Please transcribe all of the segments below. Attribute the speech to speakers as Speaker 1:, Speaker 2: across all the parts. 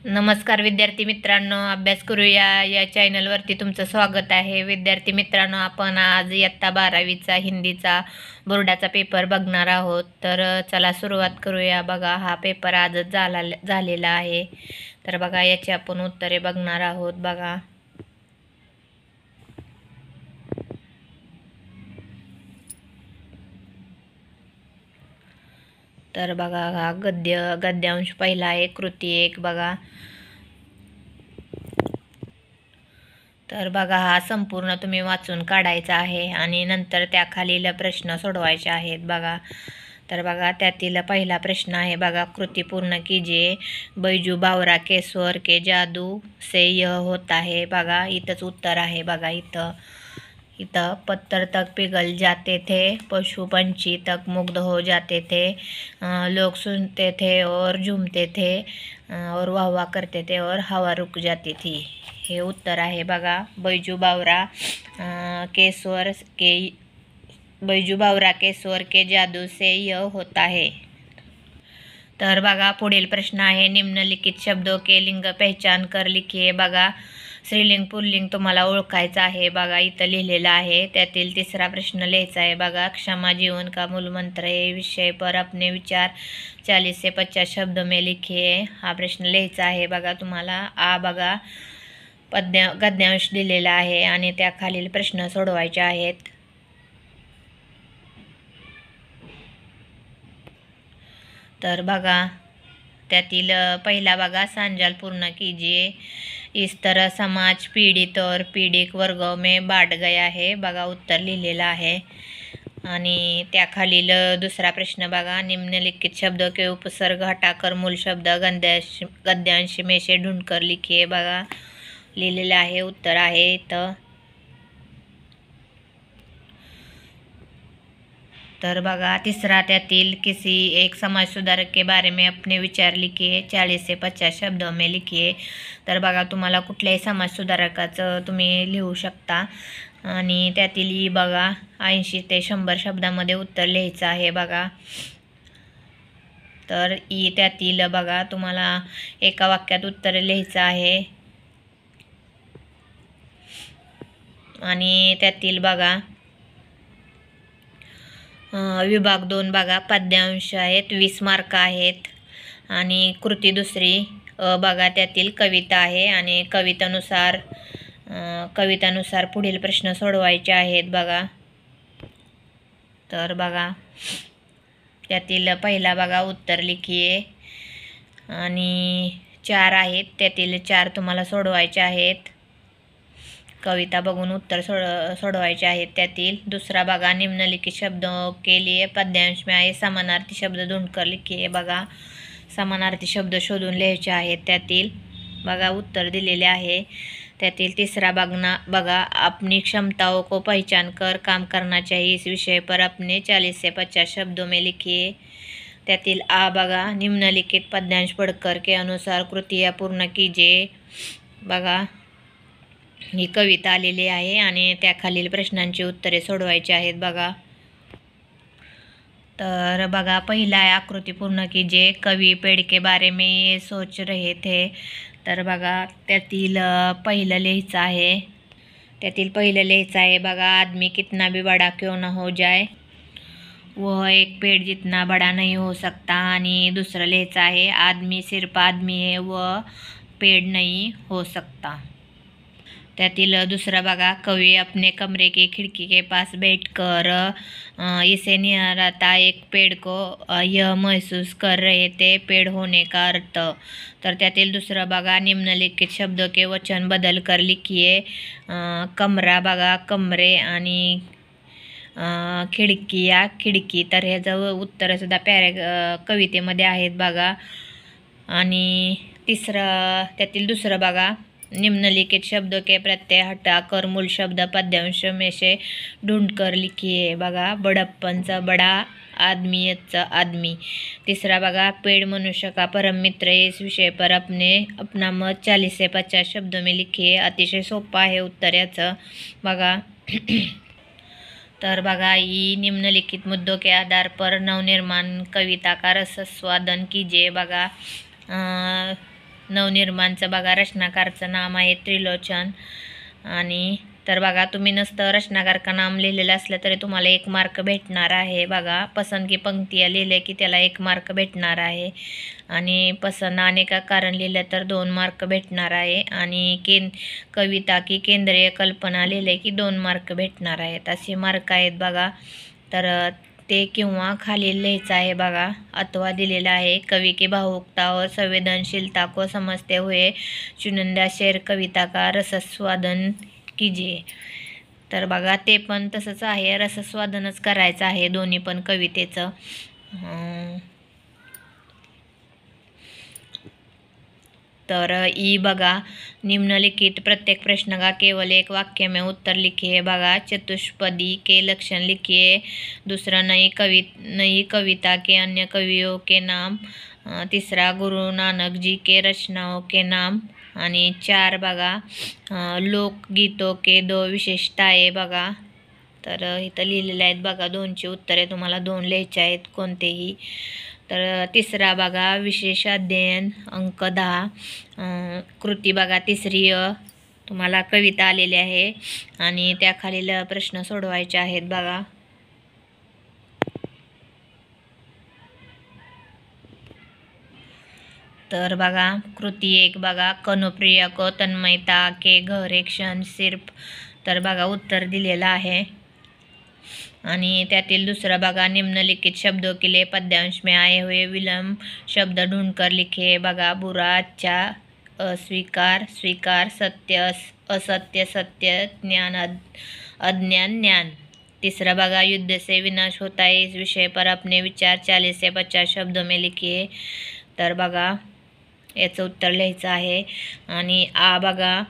Speaker 1: नमस्कार विद्यार्थी मित्रांनो, अभ्यास करूया या चॅनलवरती तुमचं स्वागत आहे. विद्यार्थी मित्रांनो, आपण आज इयत्ता 12वीचा हिंदीचा बोर्डाचा पेपर बघणार आहोत. तर चला सुरुवात करूया. बघा, हा पेपर आजच झालेला आहे. तर बघा, याची आपण उत्तरे बघणार आहोत. बघा, तर बघा, हा गद्यांश पहिला आहे, कृती 1. बघा, तर बघा, हा संपूर्ण तुम्ही वाचून काढायचा आहे आणि नंतर त्याखालील प्रश्न सोडवायचे आहेत. बघा, तर बघा, त्यातील पहिला प्रश्न आहे. बघा, कृती पूर्ण कीजिए. बैजू बावरा के स्वर के जादू से यह होता है. बघा, इथंच उत्तर आहे. बघा, इथं पत्थर तक पिघल जाते थे, पशु पंछी तक मुग्ध हो जाते थे, लोग सुनते थे और झूमते थे, और वाह वाह करते थे और हवा रुक जाती थी. हे उत्तर आहे. बघा, बैजू बावरा के स्वर के जादू से यह होता है. तर बघा, पुढील प्रश्न आहे. निम्नलिखित शब्दों के लिंग पहचान कर लिखिए. बघा, स्त्रीलिंग पुल्लिंग तुम्हाला ओळखायचं आहे. बघा, इथं लिहिलेलं आहे. त्यातील तिसरा प्रश्न लिहायचा आहे. बघा, क्षमा जीवन का मूल मंत्र है. विषय पर अपने विचार 40 से 50 शब्द में लिखिए. हा प्रश्न लिहायचा आहे. बघा, तुम्हाला बघा, गद्यांश दिलेला आहे आणि त्याखालील प्रश्न सोडवायचे आहेत. तर बघा, त्यातील पहिला बघा, सांजाल पूर्ण कीजिए. इस तरह समाज पीडित और पीडित वर्गों में बांट गया है. बघा, उत्तर लिहिलेलं आहे. आणि त्याखालील दुसरा प्रश्न बघा, निम्नलिखित शब्दों के उपसर्ग हटाकर मूल शब्द गद्यांश में से ढूंढकर लिखिए. बघा, लिहिलेलं आहे. उत्तर आहे इथं. तर बघा, तिसरा त्यातील किसी एक समाज सुधारक के बारे में अपने विचार लिखिए. 40 से 50 शब्दों में लिखिए. तर बघा, तुम्हाला कुठल्याही समाज सुधारकाचं तुम्ही लिहू शकता आणि त्यातील बघा 80 ते 100 शब्दामध्ये उत्तर लिहायचं आहे. बघा, तर त्यातील बघा, तुम्हाला एका वाक्यात उत्तर लिहायचं आहे आणि त्यातील बघा विभाग 2 बघा, पद्यांश आहेत, 20 मार्क आहेत. आणि कृती दुसरी बघा, त्यातील कविता आहे आणि कवितानुसार पुढील प्रश्न सोडवायचे आहेत. बघा, तर बघा, त्यातील पहिला बघा, उत्तर लिखिए. आणि 4 आहेत, त्यातील 4 तुम्हाला सोडवायचे आहेत. कविता बघून उत्तर सोडवायचे आहेत. त्यातील दुसरा बघा, निम्नलिखित शब्दों के लिए पद्यांश में आहे समानार्थी शब्द ढूंढकर लिखिए. बघा, समानार्थी शब्द शोधून लिहायचे आहेत. त्यातील बघा, उत्तर दिलेले आहे. त्यातील तिसरा बघा, अपनी क्षमताओं को पहचान कर काम करना चाहिए. इस विषय पर अपने 40 से 50 शब्दों में लिखिए. त्यातील बघा, निम्नलिखित पद्यांश पढ़कर के अनुसार कृतियाँ पूर्ण कीजिए. बघा, ही कविता आलेली आहे आणि त्याखालील प्रश्नांची उत्तरे सोडवायची आहेत. बघा, तर बघा, पहिला आहे आकृती पूर्ण कीजिए. कवी पेड़ के बारे में ये सोच रहे थे. तर बघा, त्यातील पहिलं लिहायचं आहे. बघा, आदमी कितना भी बड़ा क्यों ना हो जाए, वह एक पेड़ जितना बड़ा नहीं हो सकता. आणि दुसरं लिहायचं आहे, आदमी सिर्फ आदमी है, वह पेड़ नहीं हो सकता. त्यातील दुसरा बघा, कवि अपने कमरे की खिड़की के पास बैठकर इसे निहारता एक पेड़ को यह महसूस कर रहे थे पेड़ होने का अर्थ. तर त्यातील दुसरं बघा, निम्नलिखित शब्दों के वचन बदल कर लिखिए. कमरा बघा, कमरे आणि खिडकी. तर ह्याचं उत्तरसुद्धा कवितेमध्ये आहेत. बघा, आणि त्यातील दुसरं बघा, निम्नलिखित शब्दों के प्रत्यय हटाकर मूल शब्द पद्यांश में से ढूंढकर लिखिए. बघा, बड़प्पनचा बडा, आदमीचा आदमी. तिसरा बघा, पेड़ मनुष्य का परम मित्र है. इस विषय पर अपना मत 40 से 50 शब्दों में लिखिए. अतिशय सोपं आहे उत्तर याचं. बघा, तर बघा, निम्नलिखित मुद्दों के आधार पर नवनिर्माण कविता का रसास्वादन कीजिए. बघा, नवनिर्माणचं बघा रचनाकारचं नाम आहे त्रिलोचन. आणि तर बघा तुम्ही नसतं रचनाकार का नाम लिहिलेलं असलं तरी तुम्हाला 1 मार्क भेटणार आहे. बघा पसंत की पंक्ती लिहिले की त्याला 1 मार्क भेटणार आहे. आणि पसंत आणि का कारण लिहिलं तर 2 मार्क भेटणार आहे. आणि कविता की केंद्रीय कल्पना लिहिले की 2 मार्क भेटणार आहेत. असे मार्क आहेत बघा. तर ते किंवा खालील लिहायचं आहे बघा. अथवा दिलेला आहे, कवि की भावुकता और संवेदनशीलता को समजते हुए चुनिंदा शेर कविता का रसस्वादन कीजिए. तर बघा ते पण तसंच आहे, रसस्वादनच करायचं आहे दोन्ही पण कवितेचं. तर ई बघा, निम्नलिखित प्रत्येक प्रश्न का केवल 1 वाक्य में उत्तर लिखिए. बघा चतुष्पदी के लक्षण लिखिए. दूसरा नई कविता के अन्य कवियों के नाम. तीसरा गुरु नानक जी के रचनाओं के नाम. आणि 4 बघा, लोकगीतों के 2 विशेषताएं. बघा तर इथं लिहिलेले आहेत बघा 2ची उत्तरे तुम्हाला 2 लिहायचे आहेत कोणतेही. तर तिसरा बघा, विशेष अध्ययन अंक 10. कृती बघा तिसरी तुम्हाला कविता आलेली आहे आणि त्याखालील प्रश्न सोडवायचे आहेत बघा. तर बघा कृती 1 बघा, कनुप्रिया को तन्मयता के गहरे क्षण सिर्फ. तर बघा उत्तर दिलेलं आहे. आणि त्यातील दुसरा बघा, निम्नलिखित शब्दों के लिए पद्यांश में आए हुए विलंब शब्द ढूंढकर लिखे. बघा बुरा अच्छा, अस्वीकार स्वीकार, सत्य असत्य सत्य, ज्ञान अज्ञान ज्ञान. तीसरा बघा, युद्ध से विनाश होता है इस विषय पर अपने विचार 40 से 50 शब्दों में लिखिए. तर बघा याचं उत्तर लिहायचं आहे. आणि बघा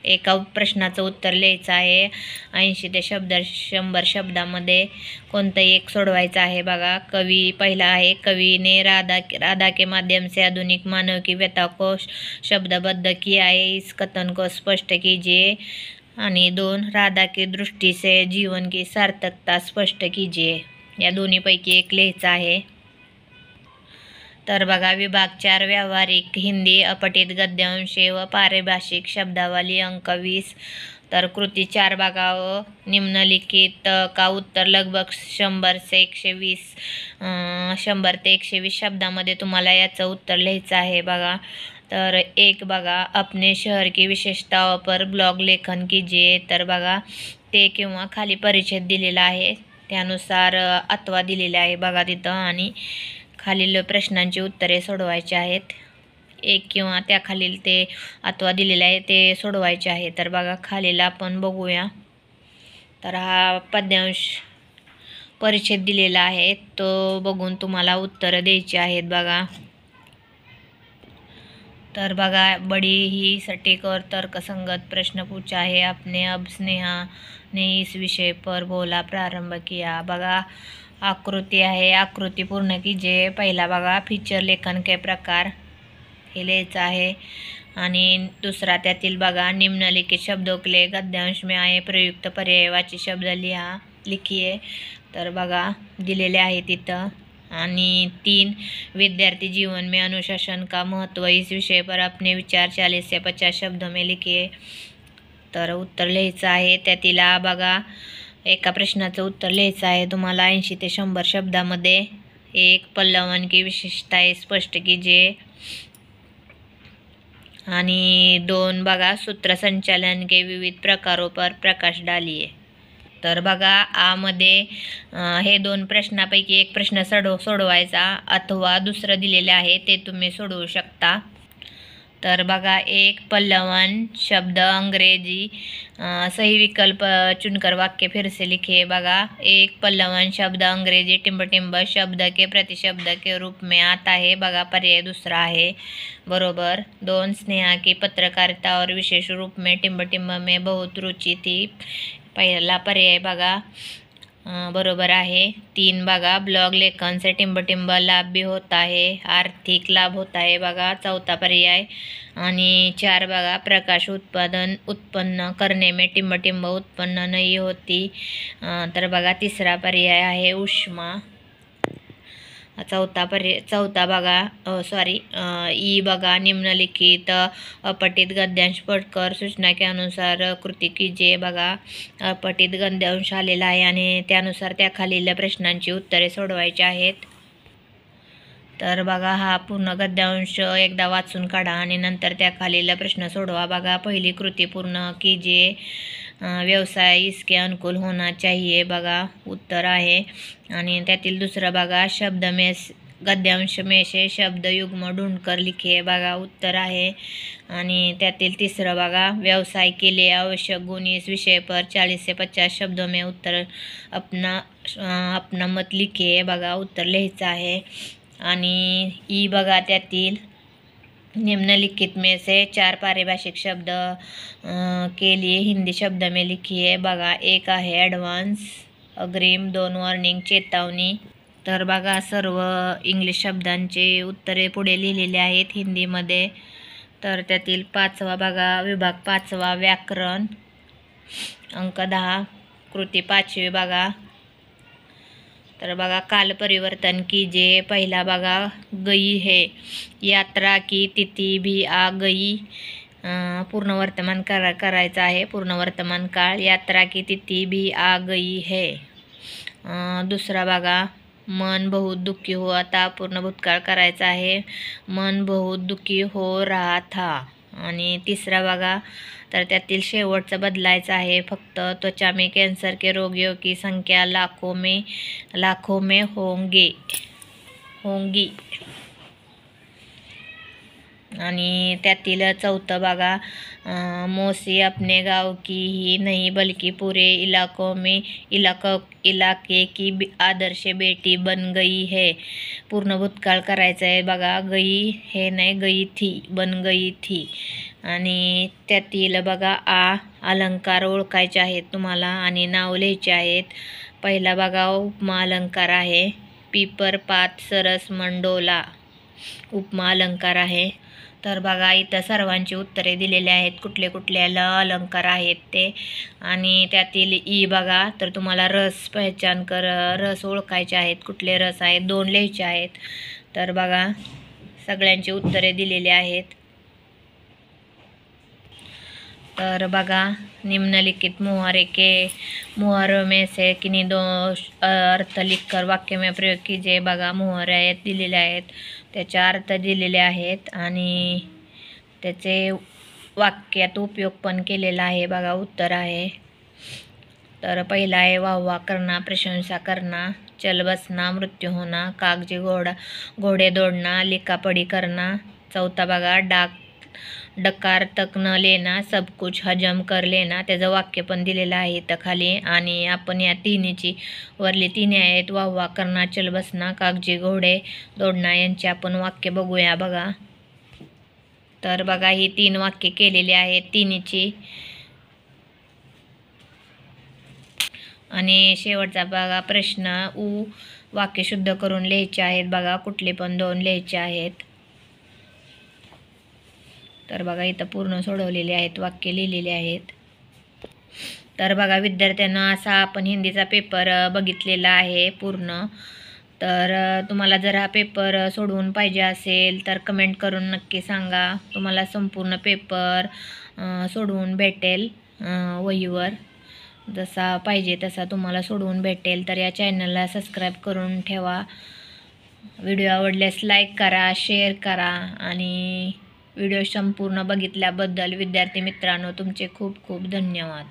Speaker 1: एका प्रश्नाचं उत्तर लिहायचं आहे. 80 ते 100 शब्दामध्ये कोणतंही एक सोडवायचं आहे बघा. पहिला आहे, कवि ने राधा के माध्यम से आधुनिक मानव की व्यथा को शब्दबद्ध किया है, इस कथन को स्पष्ट कीजिए. आणि 2, राधा की दृष्टि से जीवन की सार्थकता स्पष्ट कीजिए. या दोन्हीपैकी एक लिहायचं आहे. तर बघा विभाग 4, व्यावहारिक हिंदी अपठित गद्यांश व पारिभाषिक शब्दावली अंक 20. तर कृती 4 बघा, निम्नलिखित का उत्तर लगभग 100 ते 120 शब्दामध्ये तुम्हाला याचं उत्तर लिहायचं आहे बघा. तर 1 बघा, अपने शहर की विशेषताओं पर ब्लॉग लेखन कीजिए. तर बघा ते किंवा खाली परिच्छेद दिलेला आहे त्यानुसार अथवा दिलेले आहे बघा तिथं. आणि खालील प्रश्नांची उत्तरे सोडवायची आहेत. 1 किंवा त्याखालील ते अथवा दिलेले आहे ते सोडवायचे आहे. तर बघा खालील आपण बघूया. तर हा पद्यांश परिच्छेद दिलेला आहे तो बघून तुम्हाला उत्तरं द्यायची आहेत बघा. तर बघा, बड़ी ही सटीक और तर्कसंगत प्रश्न पूछा है आपने, अब स्नेहा ने इस विषय पर बोला प्रारंभ किया. बघा आकृती आहे, आकृती पूर्ण कीजिए. पहिला बघा, फीचर लेखन के प्रकार हे लिहायचं आहे. आणि दुसरा त्यातील बघा, निम्नलिखित शब्दों के लिए गद्यांश में आए प्रयुक्त पर्यायवाची शब्द लिखिए. तर बघा दिलेले आहे तिथं. आणि 3, विद्यार्थी जीवन में अनुशासन का महत्व, इस विषय पर अपने विचार 40 से 50 शब्दों में लिखिए. तर उत्तर लिहायचं आहे. त्यातील बघा एका प्रश्नाचं उत्तर लिहायचं आहे तुम्हाला 80 ते 100 शब्दामध्ये. 1, पल्लवन की विशेषताएं स्पष्ट कीजिए. आणि 2 बघा, सूत्रसंचालन के विविध प्रकारों पर प्रकाश डालिए. तर बघा मध्ये हे 2 प्रश्नापैकी एक प्रश्न सोडवायचा अथवा दुसरं दिलेले आहे ते तुम्ही सोडवू शकता. तर बघा 1, पल्लवन शब्द अंग्रेजी सही विकल्प चुनकर वाक्य फिर से लिखिए. बघा 1, पल्लवन शब्द अंग्रेजी टिम्ब शब्द के प्रतिशब्द के रूप में आता है. बघा पर्याय दुसरा आहे बरोबर. 2, स्नेहा की पत्रकारिता और विशेष रूप में टिम्ब में बहुत रुचि थी. पहिला पर्याय बघा बरोबर आहे. 3 बघा, ब्लॉग लेखन से टिम्ब लाभ भी होता है, आर्थिक लाभ होता है. बघा चौथा पर्याय. आणि 4 बघा, प्रकाश उत्पन्न करने में टिम्ब उत्पन्न नहीं होती. तर बघा तिसरा पर्याय आहे उष्मा. चौथा बघा ई बघा निम्नलिखित अपठित गद्यांश पटकर सूचना के अनुसार कृती कीजिए बघा अपठित गद्यांश आलेला आहे आणि त्यानुसार त्याखालील प्रश्नांची उत्तरे सोडवायची आहेत. तर बघा हा पूर्ण गद्यांश एकदा वाचून काढा आणि नंतर त्याखालील प्रश्न सोडवा. बघा पहिली कृती पूर्ण कीजिए व्यवसाय इसके अनुकूल होना चाहिए बघा उत्तर आहे. आणि त्यातील दुसरं बघा गद्यांश में से शब्द युग्म ढूंढकर लिखिए बघा उत्तर आहे. आणि त्यातील तिसरं बघा व्यवसाय के लिए आवश्यक गुण इस विषय पर 40 से 50 शब्दों में उत्तर अपना मत लिखिए बघा उत्तर लिहायचं आहे. आणि ई बघा त्यातील निम्नलिखित में से 4 पारिभाषिक शब्द के लिए हिंदी शब्द में लिखिए बघा एक आहे ॲडव्हान्स, अग्रिम, 2 वॉर्निंग, चेतावनी. तर बघा सर्व इंग्लिश शब्दांचे उत्तरे पुढे लिहिलेले आहेत हिंदीमध्ये. तर त्यातील 5वा बघा विभाग 5वा व्याकरण अंक 10 कृती 5वी बघा. तर बघा काल परिवर्तन कीजिए पहिला बघा गई है, यात्रा की तिथी भी आ गई पूर्ण वर्तमान करायचं आहे पूर्ण वर्तमान काळ. यात्रा की तिथी भी आ गई है. दुसरा बघा मन बहुत दुखी हुआ था पूर्ण भूतकाळ करायचा आहे मन बहुत दुखी हो रहा था. आणि तिसरा बघा तर त्यातील शेवटचं बदलायचं आहे फक्त त्वचा में कैंसर के रोगियों की संख्या लाखों में होंगी. आणि त्यातील चौथं बघा मौसी अपने गाँव की ही नहीं बल्कि पूरे इलाके की आदर्श बेटी बन गई है पूर्ण भूतकाळ करायचं आहे बघा गई हे नाही गई थी बन गई थी. आणि त्यातील बघा अलंकार ओळखायचे आहेत तुम्हाला आणि नाव लिहायचे आहेत. पहिला बघा उपमा अलंकार आहे पीपर, पात, सरस, मंडोला उपमा अलंकार आहे. तर बघा इथं सर्वांची उत्तरे दिलेली आहेत कुठले अलंकार आहेत ते. आणि त्यातील ई बघा तर तुम्हाला रस रस ओळखायचे आहेत कुठले रस आहेत 2 लिहायचे आहेत. तर बघा सगळ्यांची उत्तरे दिलेली आहेत. तर बघा निम्नलिखित मुहावरों में से किन्हीं 2 अर्थ लिखकर वाक्य में प्रयोग कीजिए बघा मुहावरे आहेत दिलेले आहेत त्याचे अर्थ दिलेले आहेत आणि त्याचे वाक्यात उपयोग पण केलेला आहे बघा उत्तर आहे. तर पहिला आहे वाहवा करना, प्रशंसा करना, चल बसना, मृत्यू होना, कागजी घोडे दौड़ना, लिखापढ़ी करना. चौथा बघा डकार तक न लेना, सब कुछ हजम कर लेना. त्याचं वाक्य पण दिलेलं आहे इथं खाली. आणि आपण या तिन्हीची वरली 3 आहेत वाहवा करना, चल बसना, कागजी घोडे दौड़ना यांची आपण वाक्य बघूया बघा. तर बघा ही 3 वाक्य केलेली आहेत तिन्हीची. आणि शेवटचा बघा प्रश्न वाक्य शुद्ध करून लिहायचे आहेत बघा कुठले पण 2 लिहायचे आहेत. तर बघा इथं पूर्ण सोडवलेले आहेत वाक्य लिहिलेले आहेत. तर बघा विद्यार्थ्यांना असा आपण हिंदीचा पेपर बघितलेला आहे पूर्ण. तर तुम्हाला जर हा पेपर सोडवून पाहिजे असेल तर कमेंट करून नक्की सांगा. तुम्हाला संपूर्ण पेपर सोडवून भेटेल वहीवर जसा पाहिजे तसा तुम्हाला सोडवून भेटेल. तर या चॅनलला सबस्क्राईब करून ठेवा. व्हिडिओ आवडल्यास लाईक करा, शेअर करा आणि व्हिडिओ संपूर्ण बघितल्याबद्दल विद्यार्थी मित्रांनो तुमचे खूप खूप धन्यवाद.